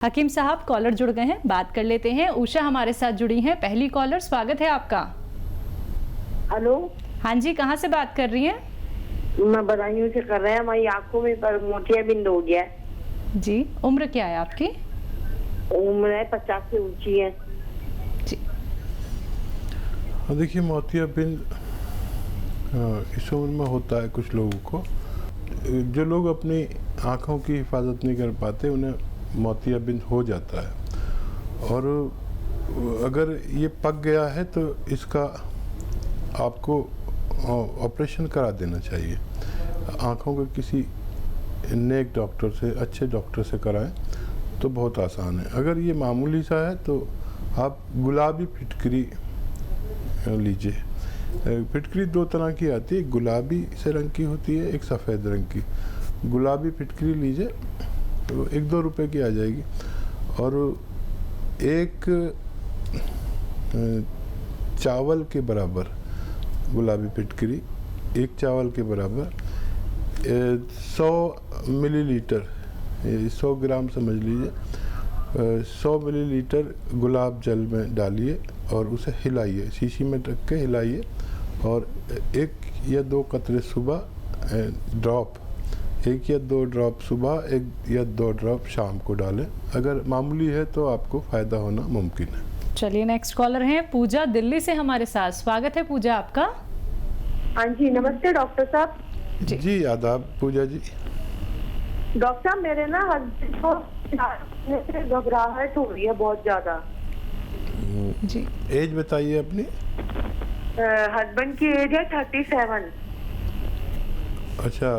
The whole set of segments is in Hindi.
हकीम साहब कॉलर जुड़ गए हैं, बात कर लेते हैं। उषा हमारे साथ जुड़ी हैं, पहली कॉलर। स्वागत है आपका। हेलो। हाँ जी, कहाँ से बात कर रही हैं? मैं बदायूं से कर रहे हैं। हमारी आंखों में पर मोतियाबिंद हो गया है। जी, उम्र क्या है आपकी? उम्र है 50 से ऊंची है जी। देखिए, मोतियाबिंद इस उम्र में होता है कुछ लोगों को। जो लोग अपनी आँखों की हिफाजत नहीं कर पाते उन्हें मोतियाबिंद हो जाता है, और अगर ये पक गया है तो इसका आपको ऑपरेशन करा देना चाहिए। आँखों के किसी नेक डॉक्टर से, अच्छे डॉक्टर से कराएं तो बहुत आसान है। अगर ये मामूली सा है तो आप गुलाबी फिटकरी लीजिए। फिटकरी दो तरह की आती है, गुलाबी से रंग की होती है, एक सफ़ेद रंग की। गुलाबी फिटकरी लीजिए तो 1-2 रुपए की आ जाएगी, और एक चावल के बराबर गुलाबी फिटकरी, एक चावल के बराबर 100 मिलीलीटर, 100 ग्राम समझ लीजिए, 100 मिलीलीटर गुलाब जल में डालिए और उसे हिलाइए, शीशी में रख के हिलाइए, और 1 या 2 कतरे सुबह ड्रॉप, 1 या 2 ड्रॉप सुबह, 1 या 2 ड्रॉप शाम को डालें। अगर मामूली है तो आपको फ़ायदा होना मुमकिन है। चलिए, नेक्स्ट कॉलर हैं पूजा दिल्ली से हमारे साथ। स्वागत है पूजा आपका। हाँ जी, नमस्ते डॉक्टर साहब। जी आदाब पूजा जी। डॉक्टर साहब, मेरे ना हस्बैंड को घबराहट हो रही है बहुत ज्यादा जी। एज बताइए अपनी। हस्बैंड की एज है 37। अच्छा।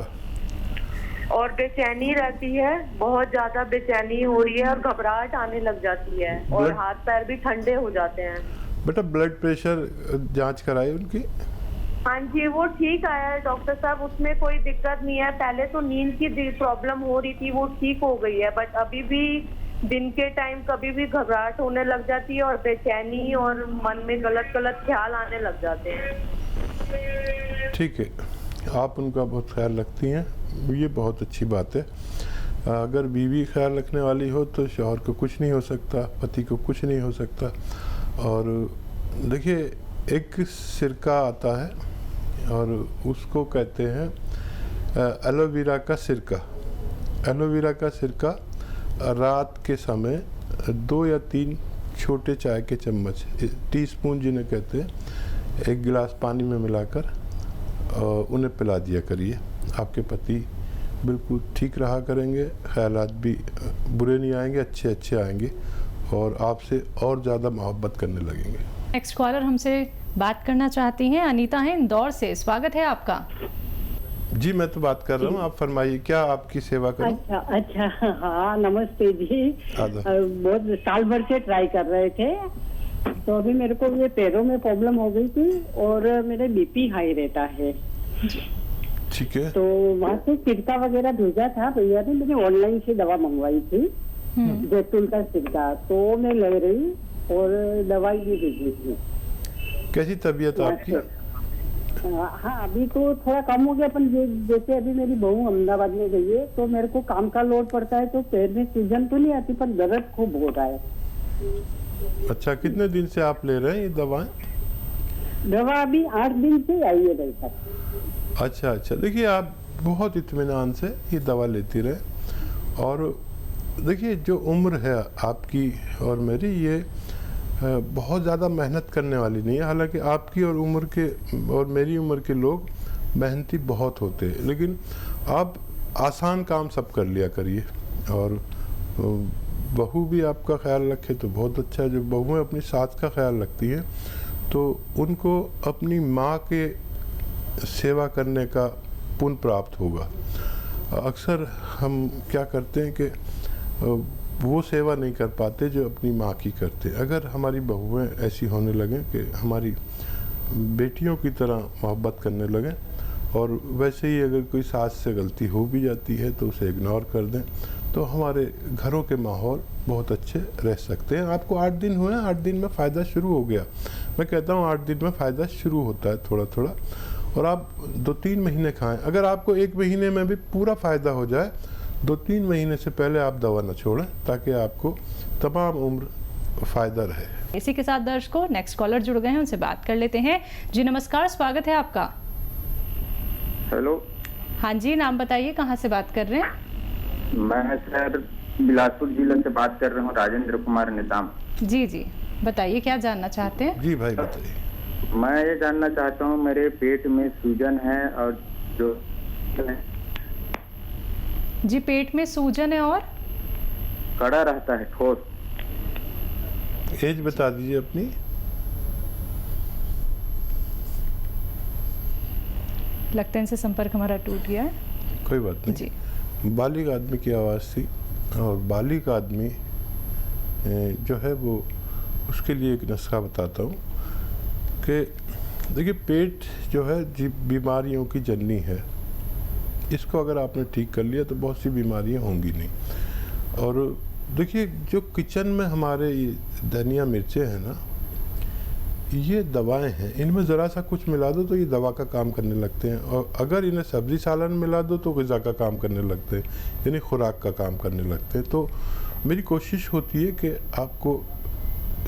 और बेचैनी रहती है, बहुत ज्यादा बेचैनी हो रही है और घबराहट आने लग जाती है, और हाथ पैर भी ठंडे हो जाते हैं। बेटा, ब्लड प्रेशर जांच कराई उनकी? हाँ जी, वो ठीक आया है डॉक्टर साहब, उसमें कोई दिक्कत नहीं है। पहले तो नींद की प्रॉब्लम हो रही थी, वो ठीक हो गई है, बट अभी भी दिन के टाइम कभी भी घबराहट होने लग जाती है और बेचैनी, और मन में गलत गलत ख्याल आने लग जाते हैं। ठीक है, आप उनका बहुत ख्याल रखती हैं, ये बहुत अच्छी बात है। अगर बीवी ख्याल रखने वाली हो तो शौहर को कुछ नहीं हो सकता, पति को कुछ नहीं हो सकता। और देखिए, एक सिरका आता है और उसको कहते हैं एलोवेरा का सिरका। एलोवेरा का सिरका रात के समय 2 या 3 छोटे चाय के चम्मच, टीस्पून जिन्हें कहते हैं, 1 गिलास पानी में मिलाकर उन्हें पिला दिया करिए। आपके पति बिल्कुल ठीक रहा करेंगे, ख्यालात भी बुरे नहीं आएंगे, अच्छे अच्छे आएंगे, और आपसे और ज़्यादा मोहब्बत करने लगेंगे। नेक्स्ट कॉलर हमसे बात करना चाहती हैं, अनीता है इंदौर से। स्वागत है आपका। जी, मैं तो बात कर रहा हूँ, आप फरमाइए, क्या आपकी सेवा करूं? अच्छा, हाँ नमस्ते जी। बहुत साल भर से ट्राई कर रहे थे, तो अभी मेरे को ये पैरों में प्रॉब्लम हो गई थी और मेरे बीपी हाई रहता है। ठीक है। तो वहाँ से सिरका वगैरह भेजा था भैया ने, मैंने ऑनलाइन से दवा मंगवाई थी, जैतून का सिरका, तो मैं ले रही और दवाई भी भेजी थी। कैसी तबीयत आपकी? हाँ, अभी तो थोड़ा कम हो गया, पर जैसे अभी मेरी बहू अहमदाबाद में गई है तो मेरे को काम का लोड पड़ता है, तो पैर में सूजन तो नहीं आती पर दर्द खूब होता है। अच्छा, कितने दिन से आप ले रहे हैं ये दवाएं? दवा अभी 8 दिन से आई है भाई साहब। अच्छा, देखिए, आप बहुत इत्मीनान से ये दवा लेती रहे, और देखिए, जो उम्र है आपकी और मेरी, ये बहुत ज़्यादा मेहनत करने वाली नहीं है। हालांकि आपकी और उम्र के और मेरी उम्र के लोग मेहनती बहुत होते हैं, लेकिन आप आसान काम सब कर लिया करिए। और बहू भी आपका ख्याल रखे तो बहुत अच्छा है। जब बहुएं अपनी सास का ख्याल रखती हैं तो उनको अपनी माँ के सेवा करने का पुण्य प्राप्त होगा। अक्सर हम क्या करते हैं कि वो सेवा नहीं कर पाते जो अपनी माँ की करते। अगर हमारी बहुएं ऐसी होने लगें कि हमारी बेटियों की तरह मोहब्बत करने लगें, और वैसे ही अगर कोई सास से गलती हो भी जाती है तो उसे इग्नोर कर दें, तो हमारे घरों के माहौल बहुत अच्छे रह सकते हैं। आपको 8 दिन हुए हैं, 8 दिन में फ़ायदा शुरू हो गया। मैं कहता हूँ 8 दिन में फ़ायदा शुरू होता है थोड़ा थोड़ा, और आप 2-3 महीने खाएं। अगर आपको 1 महीने में भी पूरा फ़ायदा हो जाए 2-3 महीने से पहले आप दवा न छोड़ें, ताकि आपको तमाम उम्र फ़ायदा रहे। इसी के साथ दर्शकों, नेक्स्ट कॉलर जुड़ गए हैं, उनसे बात कर लेते हैं। जी नमस्कार, स्वागत है आपका। हेलो। हाँ जी, नाम बताइए, कहाँ से बात कर रहे हैं? मैं सर बिलासपुर जिले से बात कर रहा हूँ, राजेंद्र कुमार निजाम। जी जी, बताइए क्या जानना चाहते हैं? जी भाई बताइए। मैं ये जानना चाहता हूँ, मेरे पेट में सूजन है और जो जी, पेट में सूजन है और कड़ा रहता है, ठोस। एज बता दीजिए अपनी। लगता है इनसे संपर्क हमारा टूट गया है। कोई बात नहीं जी। बालिग आदमी की आवाज़ थी, और बालिग आदमी जो है वो, उसके लिए एक नुस्खा बताता हूँ कि देखिए, पेट जो है जी बीमारियों की जननी है। इसको अगर आपने ठीक कर लिया तो बहुत सी बीमारियाँ होंगी नहीं। और देखिए, जो किचन में हमारे ये धनिया मिर्चें हैं ना, ये दवाएं हैं। इनमें ज़रा सा कुछ मिला दो तो ये दवा का काम करने लगते हैं, और अगर इन्हें सब्ज़ी सालन मिला दो तो ग़िज़ा का काम करने लगते हैं, यानी खुराक का काम करने लगते हैं। तो मेरी कोशिश होती है कि आपको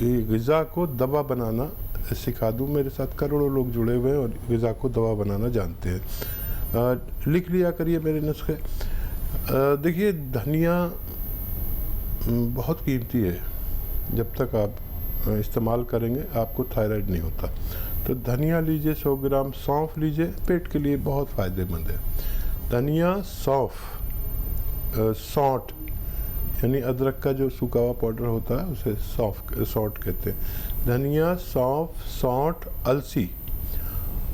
ये ग़िज़ा को दवा बनाना सिखा दूँ। मेरे साथ करोड़ों लोग जुड़े हुए हैं और ग़िज़ा को दवा बनाना जानते हैं। लिख लिया करिए मेरे नुस्खे। देखिए, धनिया बहुत कीमती है। जब तक आप इस्तेमाल करेंगे आपको थायराइड नहीं होता। तो धनिया लीजिए 100 ग्राम, सौंफ लीजिए, पेट के लिए बहुत फ़ायदेमंद है। धनिया, सौंफ, सौंठ यानी अदरक का जो सूखा हुआ पाउडर होता है उसे सौंठ कहते हैं। धनिया, सौंफ, सौंठ, अलसी,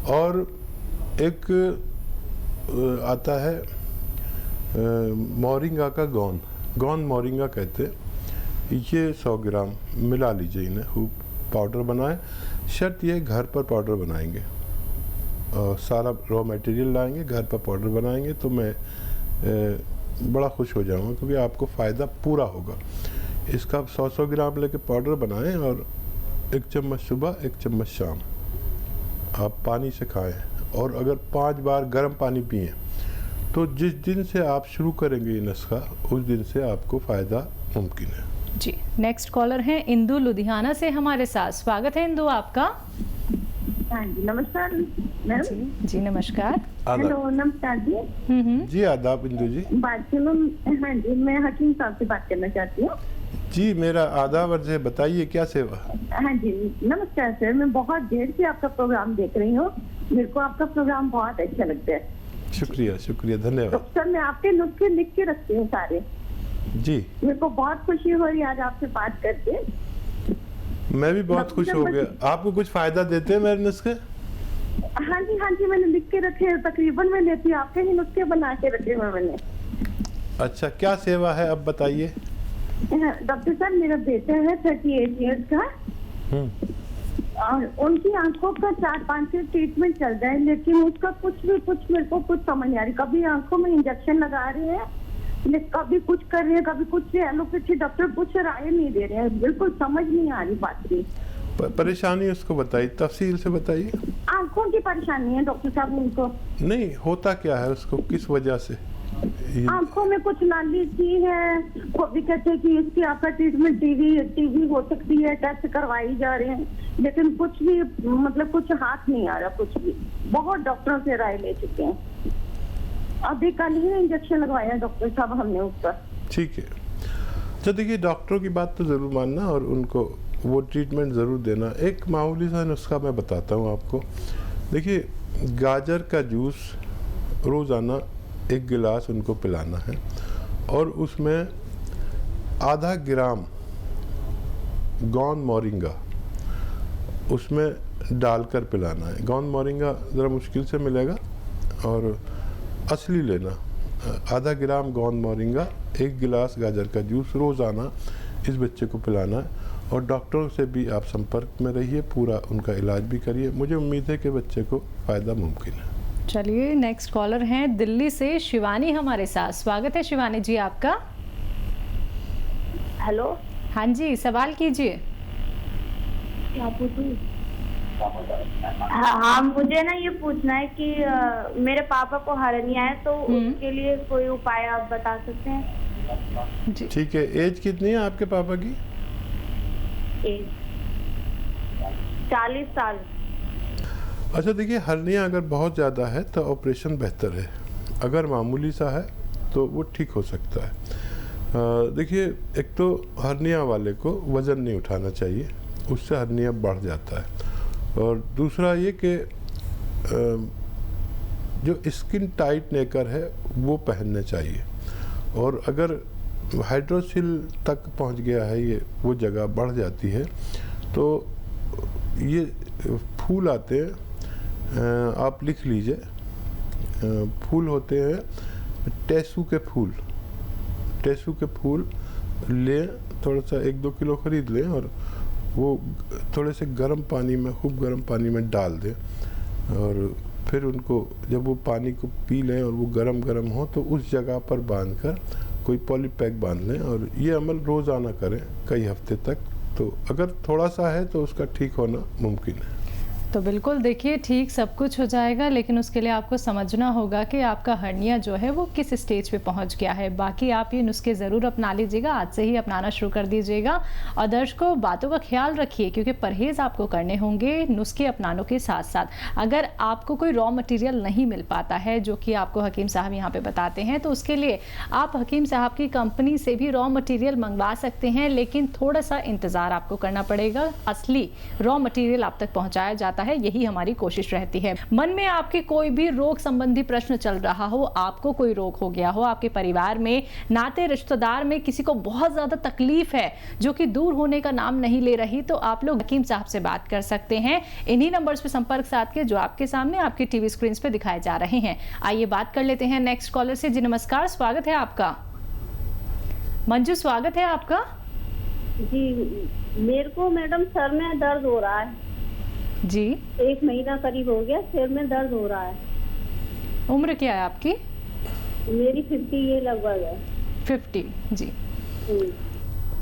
और एक आता है मोरिंगा का गौन मोरिंगा कहते हैं। ये 100 ग्राम मिला लीजिए, इन्हें खूब पाउडर बनाएं। शर्त ये घर पर पाउडर बनाएंगे, और सारा रॉ मटेरियल लाएंगे, घर पर पाउडर बनाएंगे, तो मैं बड़ा खुश हो जाऊंगा, क्योंकि आपको फ़ायदा पूरा होगा। इसका 100 ग्राम लेके पाउडर बनाएं, और 1 चम्मच सुबह, 1 चम्मच शाम आप पानी से खाएं। और अगर 5 बार गर्म पानी पिएं, तो जिस दिन से आप शुरू करेंगे ये नुस्खा, उस दिन से आपको फ़ायदा मुमकिन है। जी, नेक्स्ट कॉलर हैं इंदु लुधियाना से हमारे साथ। स्वागत है इंदु आपका। हाँ जी, नमस्कार मैम। जी नमस्कार। हेलो, नमस्कार जी। जी आदाब इंदु जी। बात सुनो। हाँ जी, मैं हकीम साहब से बात करना चाहती हूँ। जी, मेरा आदाब अर्ज है, बताइए क्या सेवा। हाँ जी, नमस्कार सर। मैं बहुत देर से आपका प्रोग्राम देख रही हूँ, मेरे को आपका प्रोग्राम बहुत अच्छा लगता है। शुक्रिया शुक्रिया, धन्यवाद। तो सर, मैं आपके नुस्खे लिख के रखती हूँ सारे। जी, मेरे को बहुत खुशी हो रही है आज आपसे बात करके। मैं भी बहुत खुश हो गया। आपको कुछ फायदा देते हैं मेरे नुस्खे? हाँ जी, मैंने लिख के रखे हैं। तकरीबन मैं लेती हूँ, आपके ही नुस्खे बना के रखे हुए मैंने। अच्छा, क्या सेवा है अब बताइए। डॉक्टर साहब, मेरा बेटा है 38 ईयर्स का, और उनकी आंखों का 4-5 से ट्रीटमेंट चल रहा है, लेकिन उसका कुछ मेरे को कुछ समझ नहीं आ रही। कभी आंखों में इंजेक्शन लगा रहे हैं, कभी कुछ कर रहे हैं, कभी कुछ। एलोपैथी डॉक्टर कुछ राय नहीं दे रहे हैं, बिल्कुल समझ नहीं आ रही बात की। परेशानी उसको बताइए, तफसील से बताइए। आंखों की परेशानी है डॉक्टर साहब उनको। नहीं, होता क्या है उसको, किस वजह से? आंखों में कुछ नाली सी है, वो भी कहते हैं कि इसकी आपका ट्रीटमेंट टीवी हो सकती है, टेस्ट करवाई जा रहे हैं, लेकिन कुछ भी मतलब कुछ हाथ नहीं आ रहा, कुछ भी। बहुत डॉक्टरों से राय ले चुके हैं, अभी कल ही इंजेक्शन लगवाया डॉक्टर साहब हमने उस पर। ठीक है, तो देखिए, डॉक्टरों की बात तो ज़रूर मानना और उनको वो ट्रीटमेंट ज़रूर देना। एक मामूली सा नुस्खा मैं बताता हूँ आपको। देखिए, गाजर का जूस रोज़ाना 1 गिलास उनको पिलाना है, और उसमें आधा ग्राम गौन मोरिंगा उसमें डालकर पिलाना है। गौन मोरिंगा ज़रा मुश्किल से मिलेगा, और असली लेना। आधा ग्राम गौन मोरिंगा, 1 गिलास गाजर का जूस रोज़ाना इस बच्चे को पिलाना है। और डॉक्टरों से भी आप संपर्क में रहिए, पूरा उनका इलाज भी करिए। मुझे उम्मीद है कि बच्चे को फ़ायदा मुमकिन है। चलिए, नेक्स्ट कॉलर हैं दिल्ली से शिवानी हमारे साथ। स्वागत है शिवानी जी आपका। हेलो। हाँ जी, सवाल कीजिए। क्या पूछूं? हाँ, मुझे ना ये पूछना है कि मेरे पापा को हर्निया है, तो उसके लिए कोई उपाय आप बता सकते हैं? ठीक है, एज कितनी है आपके पापा की? 40 साल। अच्छा देखिए, हर्निया अगर बहुत ज़्यादा है तो ऑपरेशन बेहतर है, अगर मामूली सा है तो वो ठीक हो सकता है। देखिए, एक तो हर्निया वाले को वज़न नहीं उठाना चाहिए, उससे हर्निया बढ़ जाता है। और दूसरा ये कि जो स्किन टाइट नेकर है वो पहनने चाहिए। और अगर हाइड्रोसिल तक पहुंच गया है, ये वो जगह बढ़ जाती है, तो ये फूल आते हैं, आप लिख लीजिए, फूल होते हैं टेसू के फूल। टेसू के फूल लें, थोड़ा सा 1-2 किलो खरीद लें और वो थोड़े से गर्म पानी में, खूब गर्म पानी में डाल दें, और फिर उनको जब वो पानी को पी लें और वो गरम गरम हो तो उस जगह पर बांधकर कोई पॉलीपैक बांध लें, और ये अमल रोज़ाना करें कई हफ्ते तक। तो अगर थोड़ा सा है तो उसका ठीक होना मुमकिन है। तो बिल्कुल देखिए, ठीक सब कुछ हो जाएगा, लेकिन उसके लिए आपको समझना होगा कि आपका हर्निया जो है वो किस स्टेज पे पहुंच गया है। बाकी आप ये नुस्खे ज़रूर अपना लीजिएगा, आज से ही अपनाना शुरू कर दीजिएगा। और दर्शकों, बातों का ख्याल रखिए, क्योंकि परहेज़ आपको करने होंगे नुस्खे अपनाने के साथ साथ। अगर आपको कोई रॉ मटेरियल नहीं मिल पाता है, जो कि आपको हकीम साहब यहाँ पे बताते हैं, तो उसके लिए आप हकीम साहब की कंपनी से भी रॉ मटेरियल मंगवा सकते हैं, लेकिन थोड़ा सा इंतज़ार आपको करना पड़ेगा। असली रॉ मटेरियल आप तक पहुँचाया जाता है, यही हमारी कोशिश रहती है। मन में आपके कोई भी रोग संबंधी प्रश्न चल रहा हो, आपको कोई रोग हो गया हो, आपके परिवार में, नाते रिश्तेदार में किसी को बहुत ज्यादा तकलीफ है जो कि दूर होने का नाम नहीं ले रही, तो आप लोग हकीम साहब से बात कर सकते हैं इन्हीं नंबर्स पे संपर्क साध के, जो आपके सामने आपकी टीवी स्क्रीन पे दिखाए जा रहे हैं। आइए बात कर लेते हैं नेक्स्ट कॉलर से। जी नमस्कार, स्वागत है आपका। मंजू, स्वागत है आपका। जी, मेरे को मैडम सर में दर्द हो रहा है जी। 1 महीना करीब हो गया, सिर में दर्द हो रहा है। उम्र क्या है आपकी? मेरी 50 ये लगभग है। 50 जी।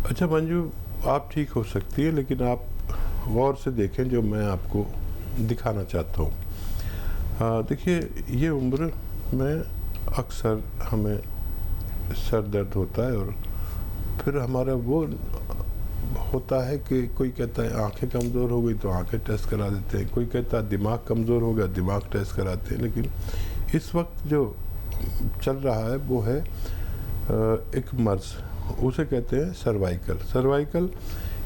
अच्छा मंजू, आप ठीक हो सकती है, लेकिन आप गौर से देखें जो मैं आपको दिखाना चाहता हूँ। देखिए, ये उम्र में अक्सर हमें सर दर्द होता है, और फिर हमारा वो होता है कि कोई कहता है आंखें कमज़ोर हो गई तो आंखें टेस्ट करा देते हैं, कोई कहता है दिमाग कमज़ोर हो गया, दिमाग टेस्ट कराते हैं। लेकिन इस वक्त जो चल रहा है वो है एक मर्ज़, उसे कहते हैं सर्वाइकल। सर्वाइकल,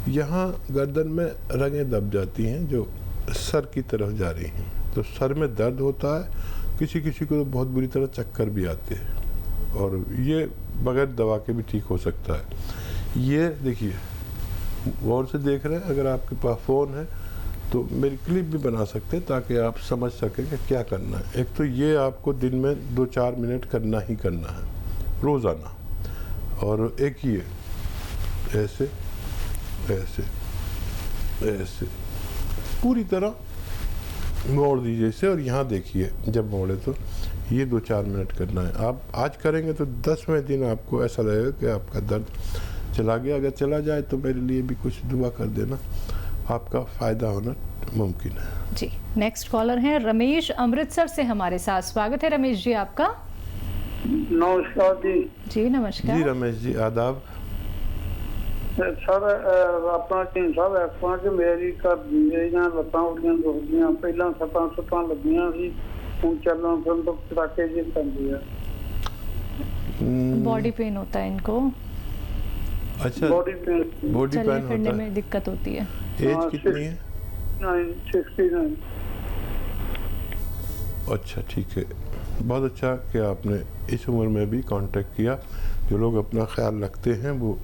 यहाँ गर्दन में रगें दब जाती हैं जो सर की तरफ जा रही हैं, तो सर में दर्द होता है। किसी किसी को तो बहुत बुरी तरह चक्कर भी आते हैं, और ये बगैर दवा के भी ठीक हो सकता है। ये देखिए, गौर से देख रहे हैं, अगर आपके पास फ़ोन है तो मेरी क्लिप भी बना सकते हैं ताकि आप समझ सकें कि क्या करना है। एक तो ये आपको दिन में 2-4 मिनट करना ही करना है रोज़ाना, और एक ये ऐसे ऐसे ऐसे पूरी तरह मोड़ दीजिए इसे, और यहाँ देखिए जब मोड़े तो ये 2-4 मिनट करना है। आप आज करेंगे तो 10वें दिन आपको ऐसा लगेगा कि आपका दर्द चला गया। अगर चला जाए तो मेरे लिए भी कुछ दुआ कर देना, आपका फ़ायदा होना मुमकिन है। जी, नेक्स्ट कॉलर हैं रमेश अमृतसर से हमारे साथ। स्वागत है रमेश जी आपका। नमस्कार जी। जी नमस्कार जी रमेश जी, आदाब। सर अपना टीम साहब ऐसा कि मेरी मेरियां लत्तां उड़ियां दुखदियां, पहला सट्टां लगियां सी, हुण चलन फिरन तो चटाके जी पैंदी है। बॉडी पेन होता है इनको। अच्छा, बॉडी पेन फिरने में दिक्कत होती है। एज कितनी है? 69। अच्छा ठीक है, बहुत अच्छा कि आपने इस उम्र में भी कांटेक्ट किया। जो लोग अपना ख्याल रखते हैं वो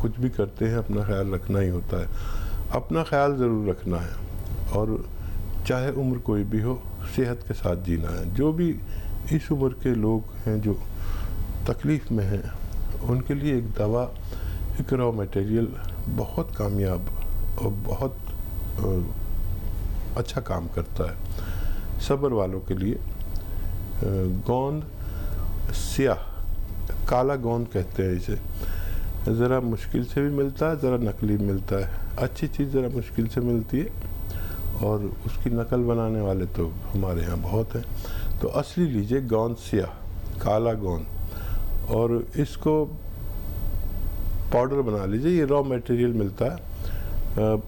कुछ भी करते हैं, अपना ख्याल रखना ही होता है। अपना ख्याल ज़रूर रखना है, और चाहे उम्र कोई भी हो, सेहत के साथ जीना है। जो भी इस उम्र के लोग हैं जो तकलीफ़ में हैं, उनके लिए एक दवा, एक रॉ मटेरियल बहुत कामयाब और बहुत अच्छा काम करता है। सब्र वालों के लिए गोंद स्याह, काला गोंद कहते हैं इसे, ज़रा मुश्किल से भी मिलता है, ज़रा नकली मिलता है। अच्छी चीज़ ज़रा मुश्किल से मिलती है, और उसकी नकल बनाने वाले तो हमारे यहाँ बहुत हैं। तो असली लीजिए गोंद सिया, काला गोंद, और इसको पाउडर बना लीजिए। ये रॉ मटेरियल मिलता है,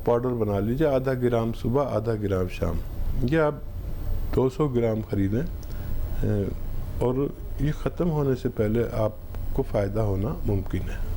पाउडर बना लीजिए, आधा ग्राम सुबह आधा ग्राम शाम। ये आप 200 ग्राम खरीदें और ये ख़त्म होने से पहले आपको फ़ायदा होना मुमकिन है।